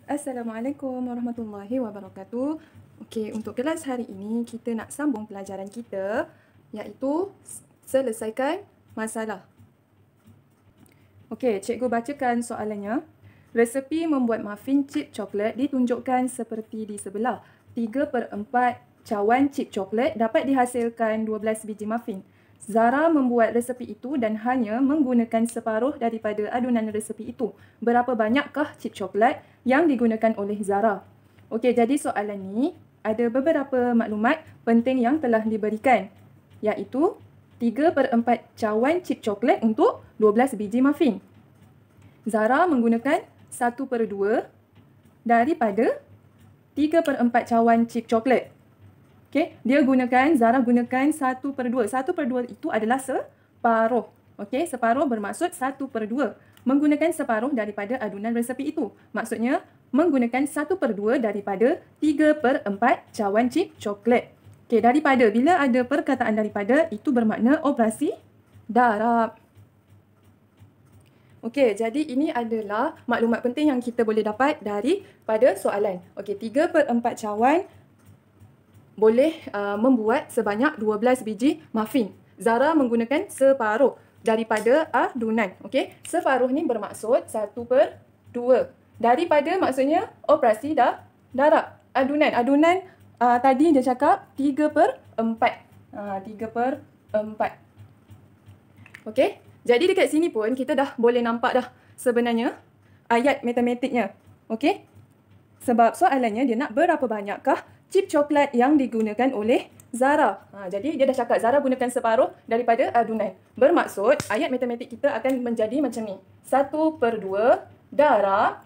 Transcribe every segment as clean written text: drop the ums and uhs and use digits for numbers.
Assalamualaikum warahmatullahi wabarakatuh. Okey, untuk kelas hari ini kita nak sambung pelajaran kita iaitu selesaikan masalah. Okey, cikgu bacakan soalannya. Resepi membuat muffin chip coklat ditunjukkan seperti di sebelah. 3/4 cawan chip coklat dapat dihasilkan 12 biji muffin. Zara membuat resepi itu dan hanya menggunakan separuh daripada adunan resepi itu. Berapa banyakkah chip coklat yang digunakan oleh Zara? Okey, jadi soalan ni ada beberapa maklumat penting yang telah diberikan, iaitu 3/4 cawan chip coklat untuk 12 biji muffin. Zara menggunakan 1/2 daripada 3/4 cawan chip coklat. Okey, Zara gunakan 1/2. 1/2 itu adalah separuh. Okey, separuh bermaksud 1/2. Menggunakan separuh daripada adunan resepi itu. Maksudnya, menggunakan 1/2 daripada 3/4 cawan chip coklat. Okey, daripada, bila ada perkataan daripada, itu bermakna operasi darab. Okey, jadi ini adalah maklumat penting yang kita boleh dapat daripada soalan. Okey, 3/4 cawan boleh membuat sebanyak 12 biji muffin. Zara menggunakan separuh daripada adunan. Okey, separuh ni bermaksud 1/2. Daripada maksudnya operasi darab. Adunan tadi dia cakap 3/4. 3/4. Okey, jadi dekat sini pun kita dah boleh nampak dah sebenarnya ayat matematiknya. Okey, sebab soalannya dia nak berapa banyakkah chip coklat yang digunakan oleh Zara. Jadi dia dah cakap Zara gunakan separuh daripada adunan. Bermaksud ayat matematik kita akan menjadi macam ni. 1/2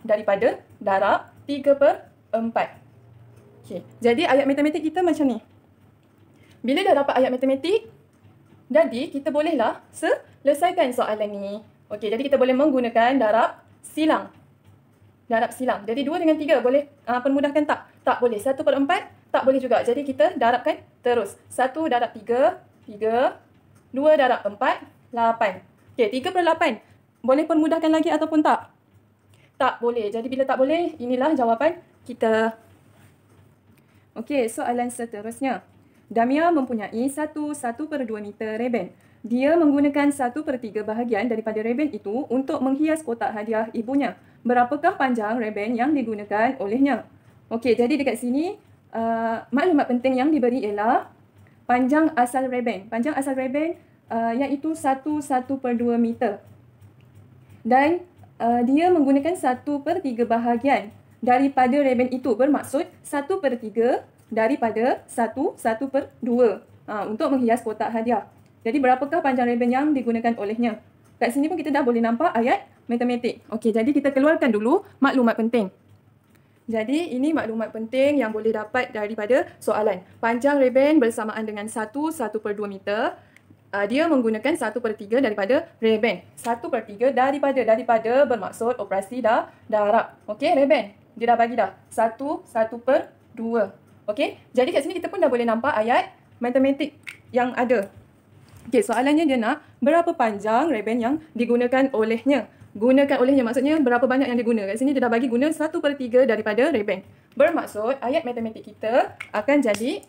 daripada darab 3/4. Okey, jadi ayat matematik kita macam ni. Bila dah dapat ayat matematik, jadi kita bolehlah selesaikan soalan ni. Okey, jadi kita boleh menggunakan darab silang. Darab silang. Jadi 2 dengan 3 boleh permudahkan tak? Tak boleh. 1/4 tak boleh juga. Jadi kita darabkan terus. 1 darab 3, 3. 2 darab 4, 8. Okey, 3/8. Boleh permudahkan lagi ataupun tak? Tak boleh. Jadi bila tak boleh, inilah jawapan kita. Okey, soalan seterusnya. Damia mempunyai 1/2 meter reben. Dia menggunakan 1/3 bahagian daripada reben itu untuk menghias kotak hadiah ibunya. Berapakah panjang reben yang digunakan olehnya? Okey, jadi dekat sini maklumat penting yang diberi ialah panjang asal reben. Panjang asal reben iaitu 1/2 meter. Dan dia menggunakan 1/3 bahagian daripada reben itu. Bermaksud 1/3 daripada 1/2 untuk menghias kotak hadiah. Jadi berapakah panjang reben yang digunakan olehnya? Kat sini pun kita dah boleh nampak ayat matematik. Okey, jadi kita keluarkan dulu maklumat penting. Jadi ini maklumat penting yang boleh dapat daripada soalan. Panjang reben bersamaan dengan 1/2 meter. Dia menggunakan 1/3 daripada reben. 1/3 daripada bermaksud operasi darab. Okey, reben. Dia dah bagi dah. 1/2. Okey, jadi kat sini kita pun dah boleh nampak ayat matematik yang ada. Okey, soalannya dia nak berapa panjang reben yang digunakan olehnya. Gunakan olehnya maksudnya berapa banyak yang diguna. Kat sini dia dah bagi guna 1/3 daripada reben. Bermaksud ayat matematik kita akan jadi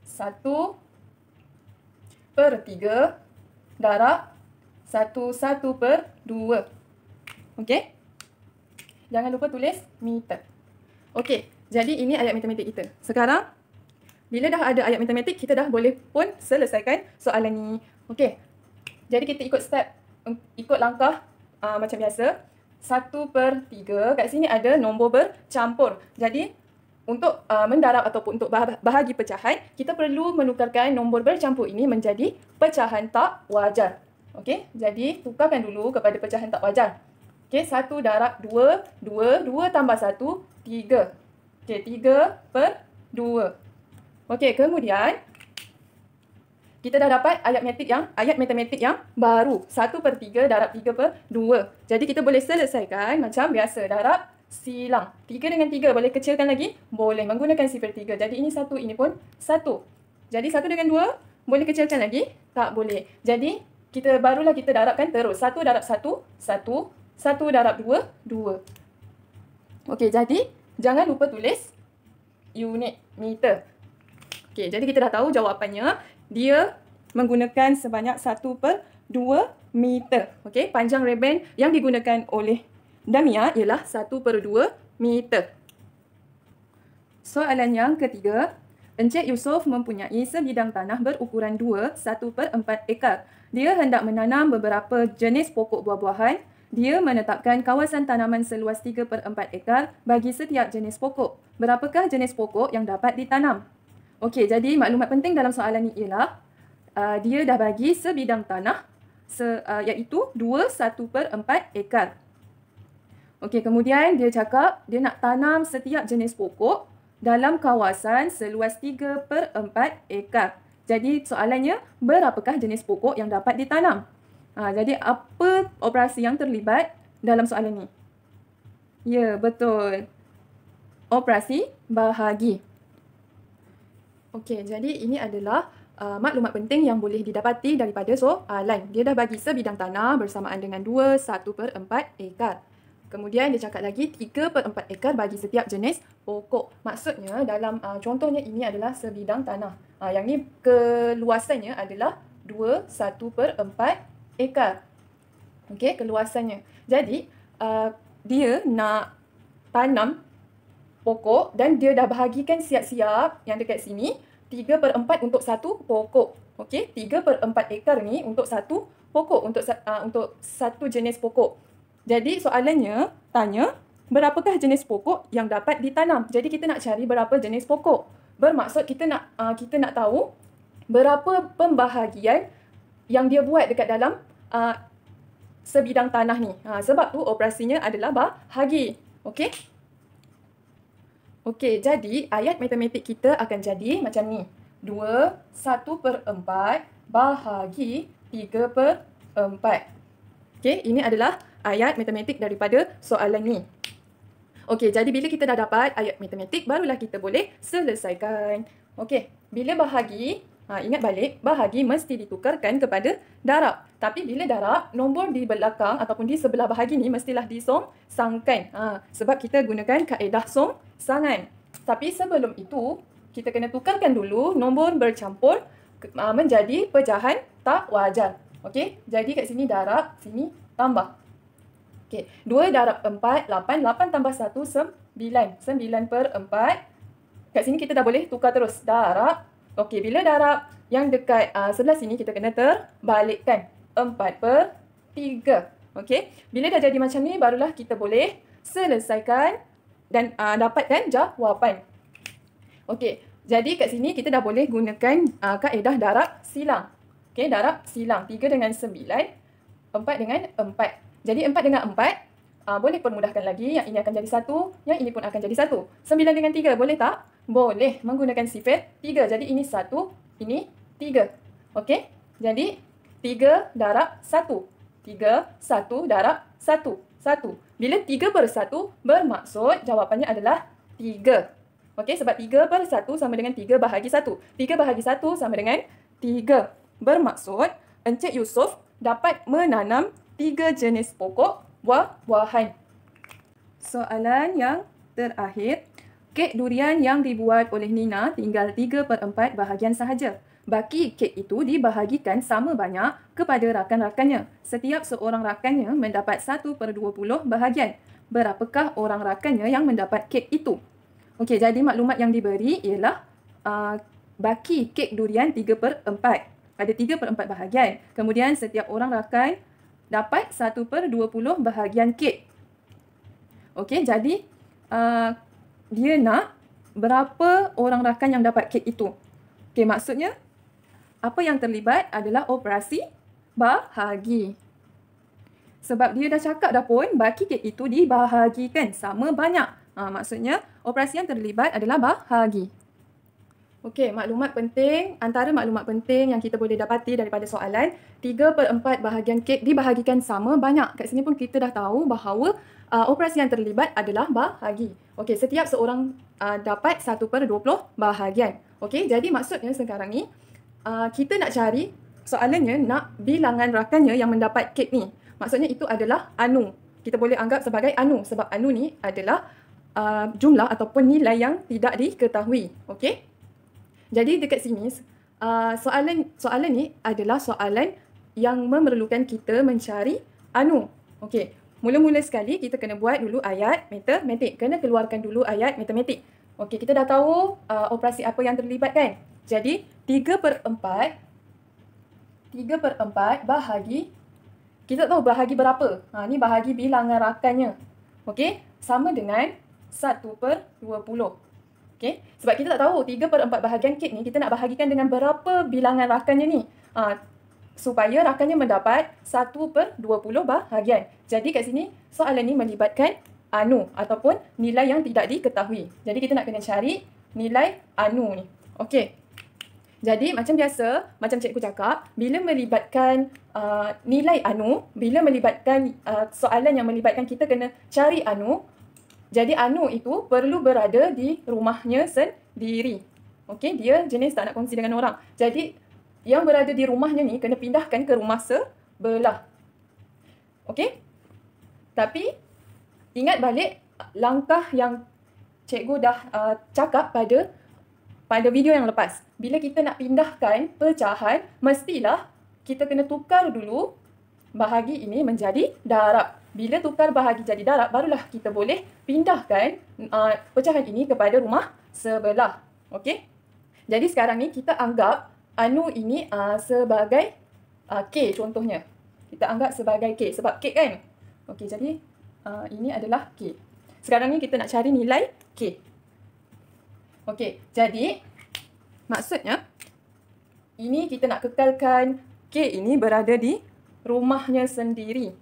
1/3 darab 1/2. Okey? Jangan lupa tulis meter. Okey, jadi ini ayat matematik kita. Sekarang, bila dah ada ayat matematik, kita dah boleh pun selesaikan soalan ni. Okey, jadi kita ikut langkah macam biasa. 1/3, kat sini ada nombor bercampur. Jadi, untuk mendarab ataupun untuk bahagi pecahan, kita perlu menukarkan nombor bercampur ini menjadi pecahan tak wajar. Okey, jadi tukarkan dulu kepada pecahan tak wajar. Okey, 1 darab 2, 2, 2 tambah 1, 3. Okey, 3/2. Okey, kemudian kita dah dapat ayat matematik yang baru. 1/3 darab 3/2. Jadi kita boleh selesaikan macam biasa, darab silang. 3 dengan 3 boleh kecilkan lagi? Boleh, menggunakan 0/3. Jadi ini 1, ini pun 1. Jadi 1 dengan 2 boleh kecilkan lagi? Tak boleh. Jadi barulah kita darabkan terus. 1 darab 1, 1. 1 darab 2, 2. Okey, jadi jangan lupa tulis unit meter. Okey, jadi kita dah tahu jawapannya. Dia menggunakan sebanyak 1/2 meter. Okey, panjang reban yang digunakan oleh Damia ialah 1/2 meter. Soalan yang ketiga. Encik Yusof mempunyai sebidang tanah berukuran 1/4 ekar. Dia hendak menanam beberapa jenis pokok buah-buahan. Dia menetapkan kawasan tanaman seluas 3/4 ekar bagi setiap jenis pokok. Berapakah jenis pokok yang dapat ditanam? Okey, jadi maklumat penting dalam soalan ini ialah dia dah bagi sebidang tanah iaitu 1/4 ekar. Okey, kemudian dia cakap dia nak tanam setiap jenis pokok dalam kawasan seluas 3/4 ekar. Jadi soalannya, berapakah jenis pokok yang dapat ditanam? Jadi apa operasi yang terlibat dalam soalan ini? Ya, betul. Operasi bahagi. Okey, jadi ini adalah maklumat penting yang boleh didapati daripada soalan. Dia dah bagi sebidang tanah bersamaan dengan 1/4 ekar. Kemudian dia cakap lagi 3/4 ekar bagi setiap jenis pokok. Maksudnya dalam contohnya ini adalah sebidang tanah. Yang ni keluasannya adalah 1/4 ekar. Okey, keluasannya. Jadi dia nak tanam pokok dan dia dah bahagikan siap-siap yang dekat sini 3/4 untuk satu pokok. Okey, 3/4 ekar ni untuk satu pokok, untuk satu jenis pokok. Jadi soalannya tanya, berapakah jenis pokok yang dapat ditanam? Jadi kita nak cari berapa jenis pokok. Bermaksud kita nak tahu berapa pembahagian yang dia buat dekat dalam sebidang tanah ni. Sebab tu operasinya adalah bahagi. Okey? Okey, jadi ayat matematik kita akan jadi macam ni. 1/4 bahagi 3/4. Okey, ini adalah ayat matematik daripada soalan ni. Okey, jadi bila kita dah dapat ayat matematik, barulah kita boleh selesaikan. Okey, bila bahagi, ingat balik, bahagi mesti ditukarkan kepada darab. Tapi bila darab, nombor di belakang ataupun di sebelah bahagi ni mestilah disongsangkan. Sebab kita gunakan kaedah songsangan. Tapi sebelum itu, kita kena tukarkan dulu nombor bercampur menjadi pecahan tak wajar. Okey, jadi kat sini darab, sini tambah. Okey, 2 darab 4, 8. 8 tambah 1, 9. 9/4. Kat sini kita dah boleh tukar terus. Darab. Okey, bila darab yang dekat sebelah sini kita kena terbalikkan. 4/3. Okey, bila dah jadi macam ni barulah kita boleh selesaikan dan dapatkan jawapan. Okey, jadi kat sini kita dah boleh gunakan kaedah darab silang. Okey, darab silang. 3 dengan 9, 4 dengan 4. Jadi 4 dengan 4, boleh permudahkan lagi. Yang ini akan jadi 1, yang ini pun akan jadi 1. 9 dengan 3, boleh tak? Boleh, menggunakan sifar 3. Jadi ini 1, ini 3. Okey, jadi 3 darab 1. 3, 1 darab 1. 1. Bila 3/1, bermaksud jawapannya adalah 3. Okey, sebab 3/1 sama dengan 3 bahagi 1. 3 bahagi 1 sama dengan 3. Bermaksud, Encik Yusof dapat menanam 3 jenis pokok buah-buahan. Soalan yang terakhir. Kek durian yang dibuat oleh Nina tinggal 3/4 bahagian sahaja. Baki kek itu dibahagikan sama banyak kepada rakan-rakannya. Setiap seorang rakannya mendapat 1/20 bahagian. Berapakah orang rakannya yang mendapat kek itu? Okey, jadi maklumat yang diberi ialah baki kek durian 3/4. Ada 3/4 bahagian. Kemudian setiap orang rakan dapat 1/20 bahagian kek. Okey, jadi dia nak berapa orang rakan yang dapat kek itu. Okey, maksudnya apa yang terlibat adalah operasi bahagi. Sebab dia dah cakap dah pun baki kek itu dibahagikan sama banyak. Maksudnya operasi yang terlibat adalah bahagi. Okey, maklumat penting, antara maklumat penting yang kita boleh dapati daripada soalan, 3/4 bahagian kek dibahagikan sama banyak. Kat sini pun kita dah tahu bahawa operasi yang terlibat adalah bahagi. Okey, setiap seorang dapat 1/20 bahagian. Okey, jadi maksudnya sekarang ni, kita nak cari, soalannya nak bilangan rakannya yang mendapat kek ni. Maksudnya itu adalah anu. Kita boleh anggap sebagai anu sebab anu ni adalah jumlah ataupun nilai yang tidak diketahui. Okey. Jadi dekat sini soalan ni adalah soalan yang memerlukan kita mencari anu. Okey. Mula-mula sekali kita kena buat dulu ayat matematik. Kena keluarkan dulu ayat matematik. Okey, kita dah tahu operasi apa yang terlibat kan? Jadi 3/4 bahagi, kita tahu bahagi berapa? Ni bahagi bilangan rakannya. Okey, sama dengan 1/20. Okey, sebab kita tak tahu 3/4 bahagian kek ni kita nak bahagikan dengan berapa bilangan rakannya ni. Supaya rakannya mendapat 1/20 bahagian. Jadi kat sini soalan ni melibatkan anu ataupun nilai yang tidak diketahui. Jadi kita nak kena cari nilai anu ni. Okey. Jadi macam biasa, macam cikgu cakap, bila melibatkan nilai anu, bila melibatkan soalan yang melibatkan kita kena cari anu, jadi anu itu perlu berada di rumahnya sendiri. Okey, dia jenis tak nak kongsi dengan orang. Jadi yang berada di rumahnya ni kena pindahkan ke rumah sebelah. Okey? Tapi ingat balik langkah yang cikgu dah cakap pada video yang lepas. Bila kita nak pindahkan pecahan, mestilah kita kena tukar dulu bahagi ini menjadi darab. Bila tukar bahagi jadi darab, barulah kita boleh pindahkan pecahan ini kepada rumah sebelah. Okey? Jadi sekarang ni kita anggap anu ini sebagai K contohnya. Kita anggap sebagai K sebab K kan? Okey, jadi ini adalah K. Sekarang ni kita nak cari nilai K. Okey, jadi maksudnya ini kita nak kekalkan K ini berada di rumahnya sendiri.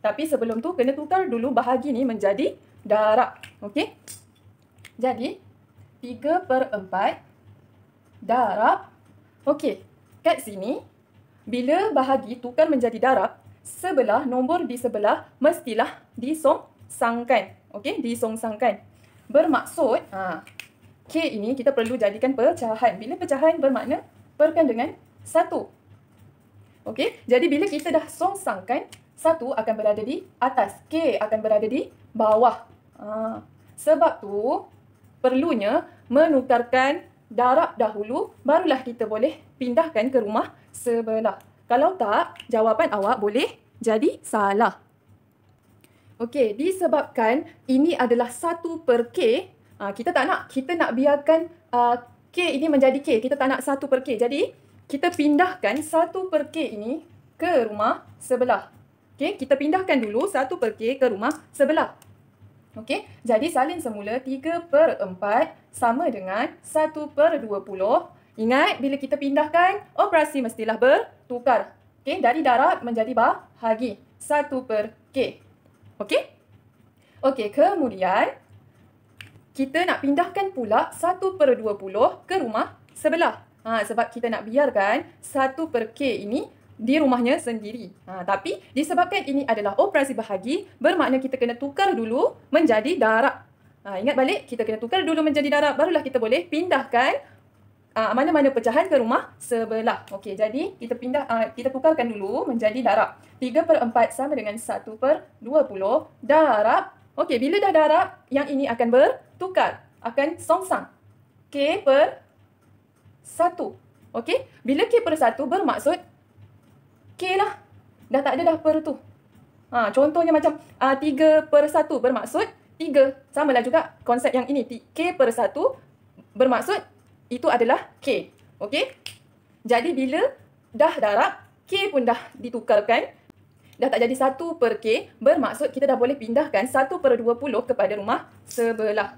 Tapi sebelum tu kena tukar dulu bahagi ni menjadi darab. Okey? Jadi 3/4 darab. Okey, kat sini bila bahagi tukar menjadi darab, sebelah nombor di sebelah mestilah disongsangkan. Okey, disongsangkan. Bermaksud K ini kita perlu jadikan pecahan. Bila pecahan bermakna perkan dengan 1. Okey, jadi bila kita dah songsangkan, 1 akan berada di atas, K akan berada di bawah. Sebab tu perlunya menukarkan darab dahulu, barulah kita boleh pindahkan ke rumah sebelah. Kalau tak, jawapan awak boleh jadi salah. Okey, disebabkan ini adalah 1/K, kita tak nak, kita nak biarkan K ini menjadi K. Kita tak nak 1/K. Jadi, kita pindahkan 1/K ini ke rumah sebelah. Okey, kita pindahkan dulu 1/K ke rumah sebelah. Okey, jadi salin semula 3/4 sama dengan 1/20. Ingat, bila kita pindahkan, operasi mestilah bertukar. Okey, dari darab menjadi bahagi. 1/K. Okey? Okey, kemudian kita nak pindahkan pula 1/20 ke rumah sebelah. Sebab kita nak biarkan 1/K ini di rumahnya sendiri. Tapi disebabkan ini adalah operasi bahagi, bermakna kita kena tukar dulu menjadi darab. Ingat balik, kita kena tukar dulu menjadi darab, barulah kita boleh pindahkan mana-mana pecahan ke rumah sebelah. Okey, jadi kita tukarkan dulu menjadi darab. 3/4 sama dengan 1/20 darab. Okey, bila dah darab, yang ini akan bertukar, akan songsang. K/1. Okey, bila K/1 bermaksud K lah. Dah tak ada dah per tu. Contohnya macam 3/1 bermaksud 3. Samalah juga konsep yang ini. K/1 bermaksud itu adalah K. Okey? Jadi bila dah darab, K pun dah ditukarkan. Dah tak jadi 1/K, bermaksud kita dah boleh pindahkan 1/20 kepada rumah sebelah.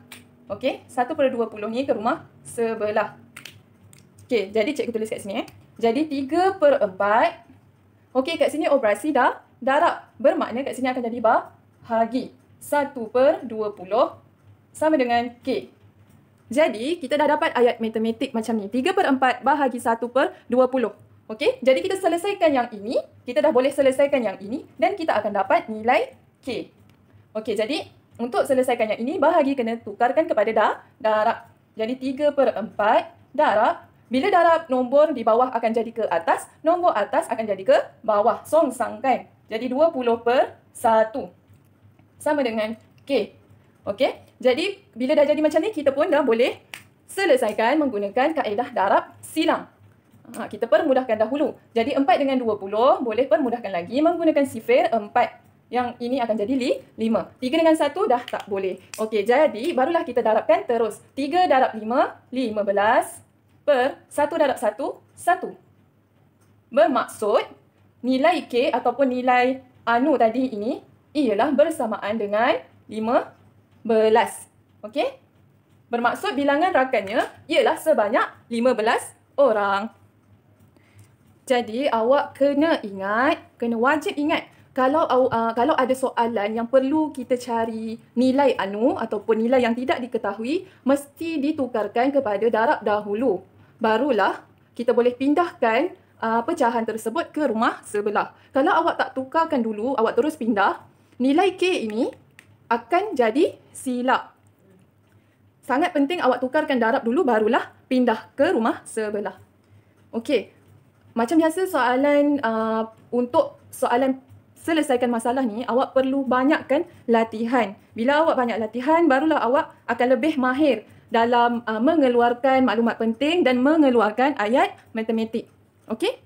Okey? 1/20 ni ke rumah sebelah. Okey, jadi cikgu tulis kat sini. Jadi 3/4. Okey, kat sini operasi dah darab. Bermakna kat sini akan jadi bahagi. 1/20 sama dengan K. Jadi, kita dah dapat ayat matematik macam ni. 3/4 bahagi 1/20. Okey, jadi kita selesaikan yang ini. Kita dah boleh selesaikan yang ini. Dan kita akan dapat nilai K. Okey, jadi untuk selesaikan yang ini, bahagi kena tukarkan kepada darab. Jadi, 3/4 darab. Bila darab, nombor di bawah akan jadi ke atas. Nombor atas akan jadi ke bawah. Songsangkan. Jadi, 20/1 sama dengan K. Okey, jadi bila dah jadi macam ni, kita pun dah boleh selesaikan menggunakan kaedah darab silang. Kita permudahkan dahulu. Jadi 4 dengan 20 boleh permudahkan lagi menggunakan sifir 4. Yang ini akan jadi 5. 3 dengan 1 dah tak boleh. Okey, jadi barulah kita darabkan terus. 3 darab 5, 15 per 1 darab 1, 1. Bermaksud nilai K ataupun nilai anu tadi ini ialah bersamaan dengan 15. Okey? Bermaksud bilangan rakannya ialah sebanyak 15 orang. Jadi awak kena wajib ingat kalau ada soalan yang perlu kita cari nilai anu ataupun nilai yang tidak diketahui, mesti ditukarkan kepada darab dahulu. Barulah kita boleh pindahkan pecahan tersebut ke rumah sebelah. Kalau awak tak tukarkan dulu, awak terus pindah, nilai K ini akan jadi silap. Sangat penting awak tukarkan darab dulu, barulah pindah ke rumah sebelah. Okey. Macam biasa untuk soalan selesaikan masalah ni, awak perlu banyakkan latihan. Bila awak banyak latihan, barulah awak akan lebih mahir dalam mengeluarkan maklumat penting dan mengeluarkan ayat matematik. Okey?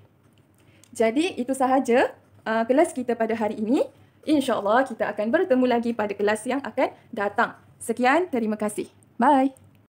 Jadi itu sahaja kelas kita pada hari ini. InsyaAllah kita akan bertemu lagi pada kelas yang akan datang. Sekian, terima kasih. Bye.